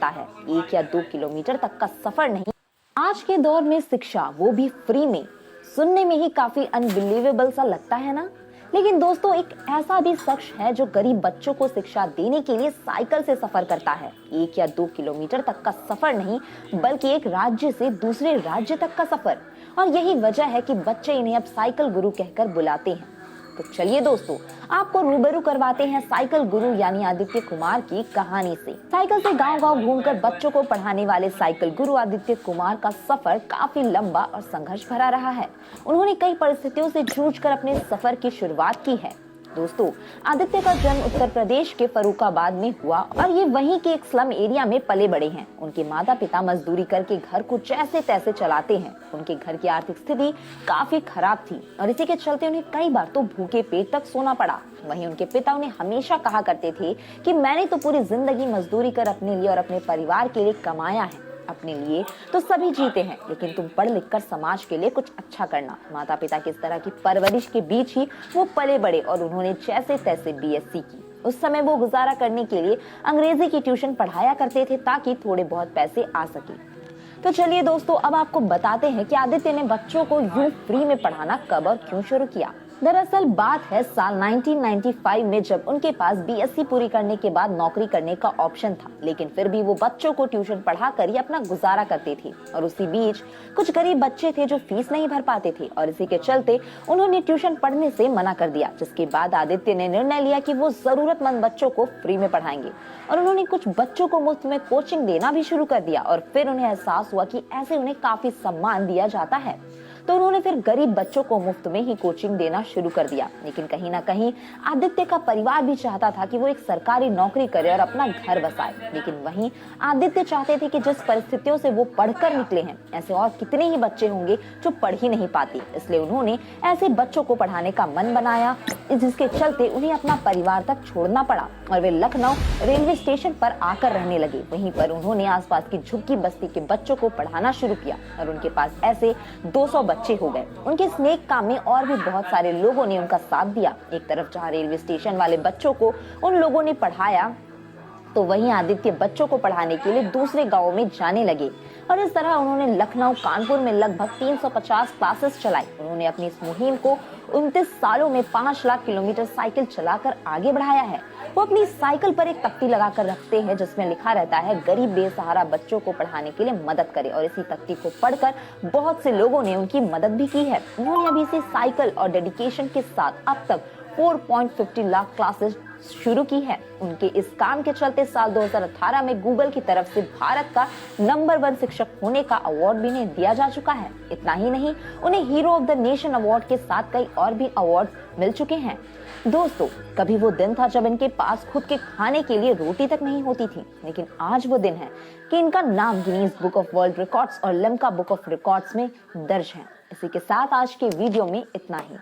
लगता है, 1 या 2 किलोमीटर तक का सफर नहीं। आज के दौर में शिक्षा, वो भी फ्री में, सुनने में ही काफी अनबिलीवेबल सा लगता है ना। लेकिन दोस्तों, एक ऐसा भी शख्स है जो गरीब बच्चों को शिक्षा देने के लिए साइकिल से सफर करता है। 1 या 2 किलोमीटर तक का सफर नहीं, बल्कि एक राज्य से दूसरे राज्य तक का सफर। और यही वजह है कि बच्चे इन्हें अब साइकिल गुरु कहकर बुलाते हैं। तो चलिए दोस्तों, आपको रूबरू करवाते हैं साइकिल गुरु यानी आदित्य कुमार की कहानी से। साइकिल से गांव-गांव घूमकर बच्चों को पढ़ाने वाले साइकिल गुरु आदित्य कुमार का सफर काफी लंबा और संघर्ष भरा रहा है। उन्होंने कई परिस्थितियों से जूझकर अपने सफर की शुरुआत की है। दोस्तों, आदित्य का जन्म उत्तर प्रदेश के फर्रुखाबाद में हुआ और ये वहीं के एक स्लम एरिया में पले बड़े हैं। उनके माता पिता मजदूरी करके घर को जैसे तैसे चलाते हैं। उनके घर की आर्थिक स्थिति काफी खराब थी और इसी के चलते उन्हें कई बार तो भूखे पेट तक सोना पड़ा। वहीं उनके पिता उन्हें हमेशा कहा करते थे कि मैंने तो पूरी जिंदगी मजदूरी कर अपने लिए और अपने परिवार के लिए कमाया है, अपने लिए तो सभी जीते हैं, लेकिन तुम पढ़ लिख कर समाज के लिए कुछ अच्छा करना। माता पिता की इस तरह की परवरिश के बीच ही वो पले बड़े और उन्होंने जैसे तैसे बीएससी की। उस समय वो गुजारा करने के लिए अंग्रेजी की ट्यूशन पढ़ाया करते थे ताकि थोड़े बहुत पैसे आ सके। तो चलिए दोस्तों, अब आपको बताते हैं कि आदित्य ने बच्चों को यूं फ्री में पढ़ाना कब और क्यों शुरू किया। दरअसल बात है साल 1995 में, जब उनके पास बीएससी पूरी करने के बाद नौकरी करने का ऑप्शन था, लेकिन फिर भी वो बच्चों को ट्यूशन पढ़ाकर ही अपना गुजारा करते थे। और उसी बीच कुछ गरीब बच्चे थे जो फीस नहीं भर पाते थे और इसी के चलते उन्होंने ट्यूशन पढ़ने से मना कर दिया। जिसके बाद आदित्य ने निर्णय लिया कि वो जरूरतमंद बच्चों को फ्री में पढ़ाएंगे और उन्होंने कुछ बच्चों को मुफ्त में कोचिंग देना भी शुरू कर दिया। और फिर उन्हें एहसास हुआ कि ऐसे उन्हें काफी सम्मान दिया जाता है, तो उन्होंने फिर गरीब बच्चों को मुफ्त में ही कोचिंग देना शुरू कर दिया। लेकिन कहीं ना कहीं आदित्य का परिवार भी चाहता था कि वो एक सरकारी नौकरी करे और अपना घर बसाए। लेकिन वहीं आदित्य चाहते थे कि जिस परिस्थितियों से वो पढ़कर निकले हैं, ऐसे और कितने ही बच्चे होंगे जो पढ़ ही नहीं पाते। इसलिए उन्होंने ऐसे बच्चों को पढ़ाने का मन बनाया, जिसके चलते उन्हें अपना परिवार तक छोड़ना पड़ा और वे लखनऊ रेलवे स्टेशन पर आकर रहने लगे। वहीं पर उन्होंने आसपास की झुग्गी बस्ती के बच्चों को पढ़ाना शुरू किया और उनके पास ऐसे 200 बच्चे हो गए। उनके इस नेक काम में और भी बहुत सारे लोगों ने उनका साथ दिया। एक तरफ जहाँ रेलवे स्टेशन वाले बच्चों को उन लोगों ने पढ़ाया, तो वहीं आदित्य बच्चों को पढ़ाने के लिए दूसरे गांवों में जाने लगे और इस तरह उन्होंने लखनऊ, कानपुर में लगभग 350 क्लासेस चलाई। उन्होंने अपनी इस मुहिम को 29 सालों में 5 लाख किलोमीटर साइकिल चलाकर आगे बढ़ाया है। वो अपनी साइकिल पर एक तख्ती लगाकर रखते हैं जिसमें लिखा रहता है, गरीब बेसहारा बच्चों को पढ़ाने के लिए मदद करे। और इसी तख्ती को पढ़कर बहुत से लोगों ने उनकी मदद भी की है। उन्होंने अभी से साइकिल और डेडिकेशन के साथ अब तक 4.50 लाख क्लासेस शुरू की है। उनके इस काम के चलते साल 2018 में गूगल की तरफ से भारत का नंबर 1 शिक्षक होने का अवार्ड भी इन्हें दिया जा चुका है। इतना ही नहीं, उन्हें hero of the nation award के साथ कई और भी अवार्ड मिल चुके हैं। दोस्तों, कभी वो दिन था जब इनके पास खुद के खाने के लिए रोटी तक नहीं होती थी, लेकिन आज वो दिन है कि इनका नाम Guinness book of world records और लिम्का बुक ऑफ रिकॉर्ड्स में दर्ज है। इसी के साथ आज के वीडियो में इतना ही।